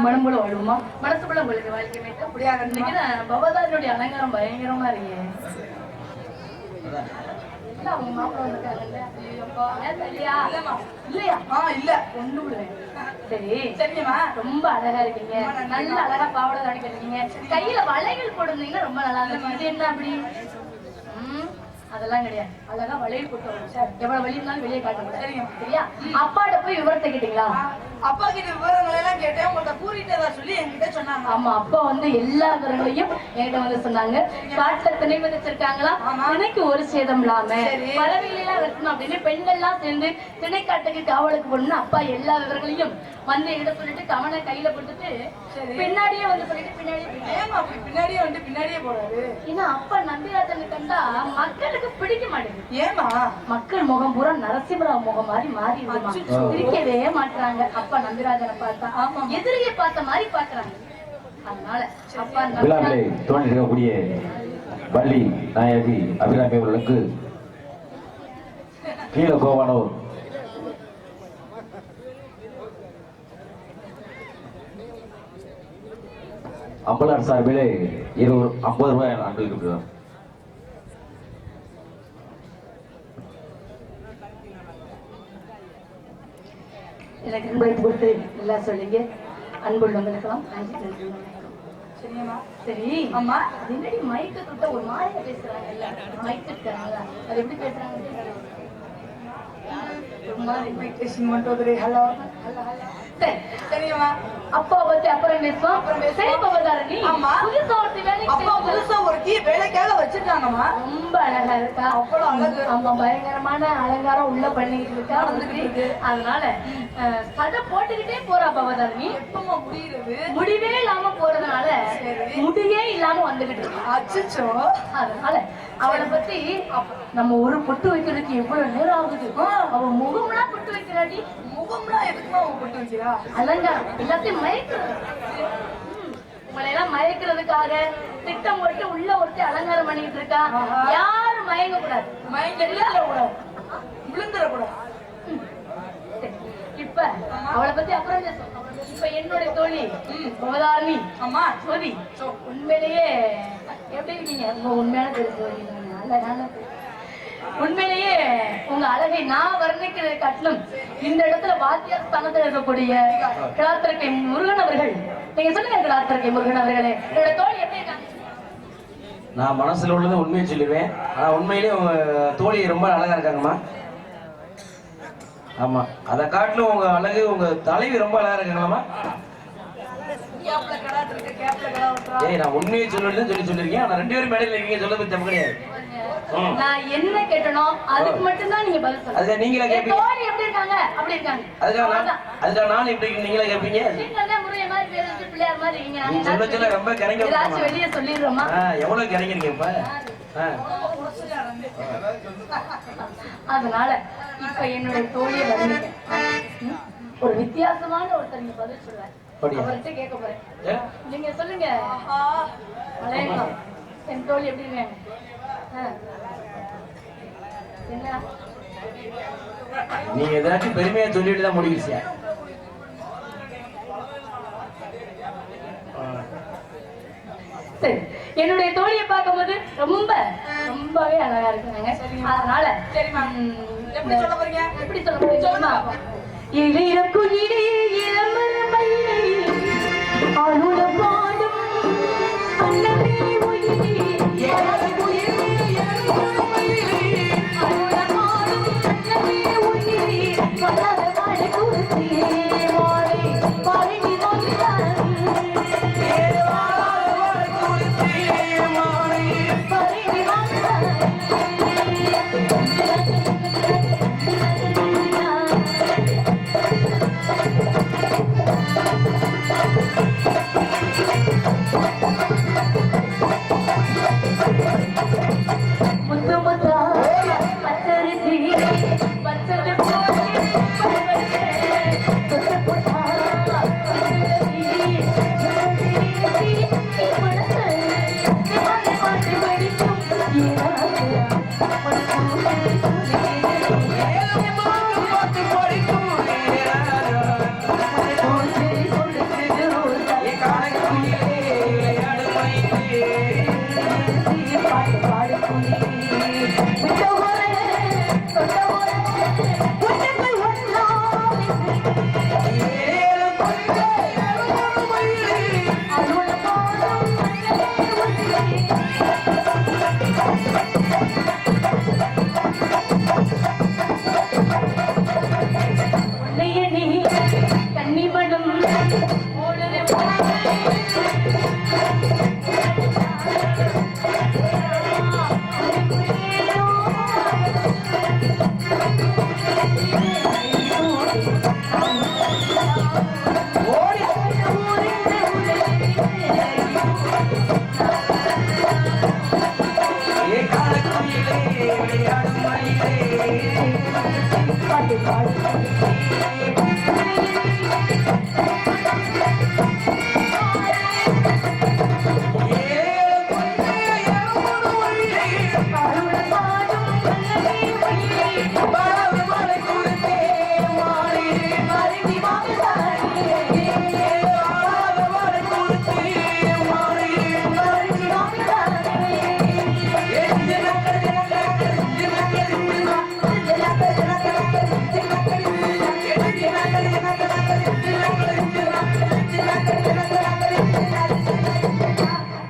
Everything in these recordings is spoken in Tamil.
மனமுள்ள வாழ்வுமா மனசுக்குள்ள உங்களுக்கு வாழ்க்கை மேட்ட முடியாது. இன்னைக்கு பவதாரியுடைய அலங்காரம் பயங்கரமா இருக்கு. அவங்க மாப்பிள்ள வந்திருக்காங்கல்ல, இல்லையா? இல்ல கொண்டு விடுவேன். சரி சரிம்மா, ரொம்ப அழகா இருக்கீங்க, நல்ல அழகா பாவாடை தாடி கட்டுறீங்க, கையில வளையல் போடுறீங்கன்னா ரொம்ப நல்லா இருக்கு. இது என்ன அப்படி? அதெல்லாம் கிடையாது, அழகா வளையல் போட்டு எவ்வளவு வழி இருந்தாலும் வெளியே காட்ட சரியா? அப்பாட்ட போய் விவரத்தை கேட்டீங்களா? அப்பா கிட்ட விவரங்கள் எல்லாம் கேட்டேன், உங்கள்ட்ட கூறிட்டதா சொல்லி என்கிட்ட சொன்னாங்க. ஆமா, அப்பா வந்து எல்லா விவரங்களையும் என்கிட்ட வந்து சொன்னாங்க. காட்டுல திணை விதைச்சிருக்காங்களா, திணைக்கு ஒரு சேதம் இல்லாம பறவைகளெல்லாம் வெட்டணும் அப்படின்னு பெண்கள் எல்லாம் சேர்ந்து திணைக்காட்டுக்கு காவலுக்கு போடணும்னு அப்பா எல்லா விவரங்களையும் வந்து என்கிட்ட சொல்லிட்டு கவனை கையில போட்டுட்டு பின்னாடியே வந்து சொல்லிட்டு பின்னாடியே வந்து பின்னாடியே போறாரு. ஏன்னா அப்பா நம்பிராஜனை கண்டா மக்களுக்கு பிடிக்க மாட்டேங்குது. ஏமா? மக்கள் முகம் பூரா நரசிம்மராவ் முகம் மாதிரி மாறி பிடிக்கவே மாட்டுறாங்க. அப்பா நம்பிராஜனை பார்த்தா எதிரியை பார்த்த மாதிரி பாக்குறாங்க. அதனால அப்பா விழாவிலே தோன்றி இருக்கக்கூடிய வள்ளி நாயகி அபிராமி அவர்களுக்கு கீழ கோவானூர் அம்பலார் சார்பிலே 50 ரூபாய் அன்பளிக்கு. எனக்கு அன்பளிப்பு கொடுத்து எல்லாம் சொல்லிங்க. அன்புள்ளவங்களுக்கெல்லாம் சரி. அம்மா முன்னாடி மைக்க கிட்ட ஒரு மாய பேசுறாங்கல்ல, மைக் இருக்காங்களா, அது எப்படி பேசுறாங்க? அப்பா பத்தி அப்புறம் பேசுவோம். வேலைக்காக வச்சிருக்காங்கம்மா, ரொம்ப அழகா இருக்கா. அம்மா பயங்கரமான அலங்காரம் உள்ள பண்ணிக்கிட்டு இருக்கா. அதனால சடை போட்டுக்கிட்டே போறா பவதாரணி. எப்பமா முடியுது? முடிவே இல்லாம போறதுனால முடியே இல்லாம வந்துகிட்டு இருக்கு. அதனால அவளை பத்தி நம்ம ஒரு பொட்டு வைக்கிறதுக்கு எவ்வளவு நேரம் ஆகுது. அவ முகம்லாம் பொட்டு வைக்கிறாடி. முகம்லாம் எதுக்குமா அவ பொட்டு வைக்கிறா? அலங்காரம் எல்லாத்தையும் மயக்கிறது. உங்களை எல்லாம் மயக்கிறதுக்காக திட்டம் போட்டு உள்ள ஒருத்தி அலங்காரம் பண்ணிட்டு இருக்கா. யாரும் மயங்க கூடாது, மயங்க கூடாது, விழுந்துட கூடாது. இப்ப அவளை பத்தி அப்புறம் இப்ப என்னுடைய தோழி பவதாரணி. அம்மா சோதி, உண்மையிலேயே எப்படி இருக்கீங்க? உங்க உண்மையான தெரிஞ்சு உண்மையிலேயே உங்க அழகை நான் வர்ணிக்கிறதை காட்டிலும் இந்த இடத்துல வாத்தியார் ஸ்தானத்தில் இருக்கக்கூடிய கிளாத்திருக்கை முருகன் அவர்கள், நீங்க சொல்லுங்க கிளாத்திருக்கை முருகன் அவர்களே, என்னோட தோழி எப்படி இருக்காங்க? நான் மனசுல உள்ளதை உண்மையை சொல்லிடுவேன். ஆனா உண்மையிலேயே உங்க தோழி ரொம்ப அழகா இருக்காங்கம்மா. ஆமா, அதை காட்டிலும் உங்க அழகு, உங்க தலைவி ரொம்ப அழகா இருக்காங்களாமா. ஏய், நான் உண்மையை சொல்லணும்னு சொல்லிருக்கேன். ஆனா 2 பேரும் மேடையில் இருக்கீங்க, சொல்றது தப்பு கிடையாது. நான் என்ன கேட்டனோ அதுக்கு மட்டும் தான் நீங்க பதில் சொல்லுங்க. அதுக்கு நீங்களே கேப்பீங்க. தோழி எப்படி இருக்காங்க? அப்படி இருக்காங்க. அதுக்கு நான் எப்படி நீங்களே கேப்பீங்க. நீங்க முறைய மாதிரி பேருக்கு பிள்ளையார் மாதிரி இருக்கீங்க. நீ சொல்ல ரொம்ப கரங்க. ஏதாச்சும் வெளிய சொல்லிடுறோமா? எவ்வளவு கரங்கறீங்க இப்ப? அதனால இப்ப என்னோட தோழியை வர்ணிக்க ஒரு வித்தியாசமான ஒருத்தர் நீங்க பதில் சொல்லுவார். அவர்கிட்ட கேட்க போறேன். நீங்க சொல்லுங்க. என் தோழி எப்படி இருக்காங்க? என்ன நீங்க ஏதாச்சும் பெருமையா சொல்லிட்டு தான் முடிவு. சரி, என்னுடைய தோழியை பார்க்கும்போது ரொம்பவே அழகா இருக்காங்க. அதனால எப்படி சொல்ல போறீங்க? எப்படி சொல்ல போறீங்க?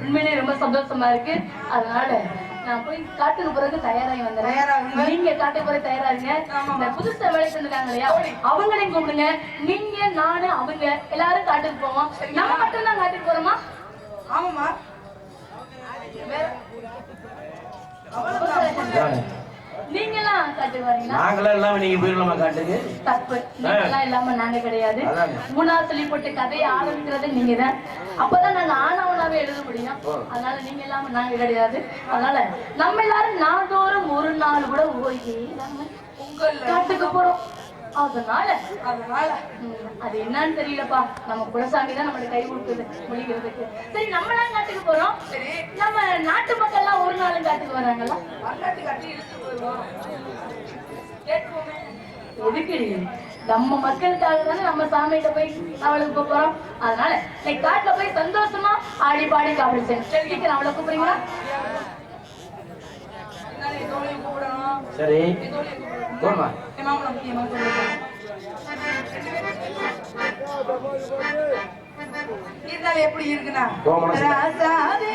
உண்மையிலே ரொம்ப சந்தோஷமா இருக்கு. அதனால நான் போய் காட்டுக்கு பிறகு தயாராகி வந்துடுறேன். நீங்க காட்டுக்கு பிறகு தயாராகுங்க. இந்த புதுசா வேலை செஞ்சிருக்காங்க இல்லையா, அவங்களையும் கூப்பிடுங்க. நீங்க, நானு, அவங்க எல்லாரும் காட்டுக்கு போவோம். நம்ம மட்டும் தான் காட்டுக்கு போறோமா? ஆமாமா. நீங்க எல்லாம் காட்டுக்கு வரீங்களா? நாங்களாம் இல்லாம நீங்க போயிடலாமா காட்டுக்கு? தப்பு. நீங்கெல்லாம் இல்லாம நாங்க கிடையாது. மூணா சொல்லி போட்டு கதையை ஆரம்பிக்கிறது நீங்க தான். அப்பதான் நாங்க ஆனவனாவே எழுத முடியும். அதனால நீங்க இல்லாம நாங்க கிடையாது. அதனால நம்ம எல்லாரும் நாள்தோறும் ஒரு நாள் கூட ஓய்வே இல்லாம காட்டுக்கு போறோம். அதனால அது என்னன்னு தெரியலப்பா. நம்ம குலசாமி தான் நம்மளுக்கு கை கொடுக்குது முடிக்கிறதுக்கு. சரி, நம்ம எல்லாம் காட்டுக்கு போறோம். நம்ம நாட்டு மக்கள் எல்லாம் ஒரு நாளும் காட்டுக்கு வராங்களா? எதுக்கு? நம்ம மக்களுக்காக தானே நம்ம சாமிகிட்ட போய் அவளுக்கு போறோம். அதனால இன்னைக்கு காட்டுல போய் சந்தோஷமா ஆடி பாடி காப்பி செய்யணும். அவளை கூப்பிடுறீங்களா? சரி, போமா. இருந்தாலும் எப்படி இருக்குன்னா, ராசாவே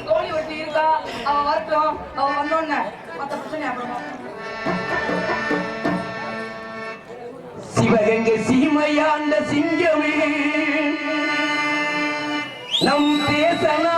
தோழி ஒட்டி இருக்கா, அவ வரட்டும். அவ வந்தோன்னு மத்த பிரச்சனை அப்புறமா. சிவகங்கை சீமையாண்ட சிங்கமே நம் தேசனா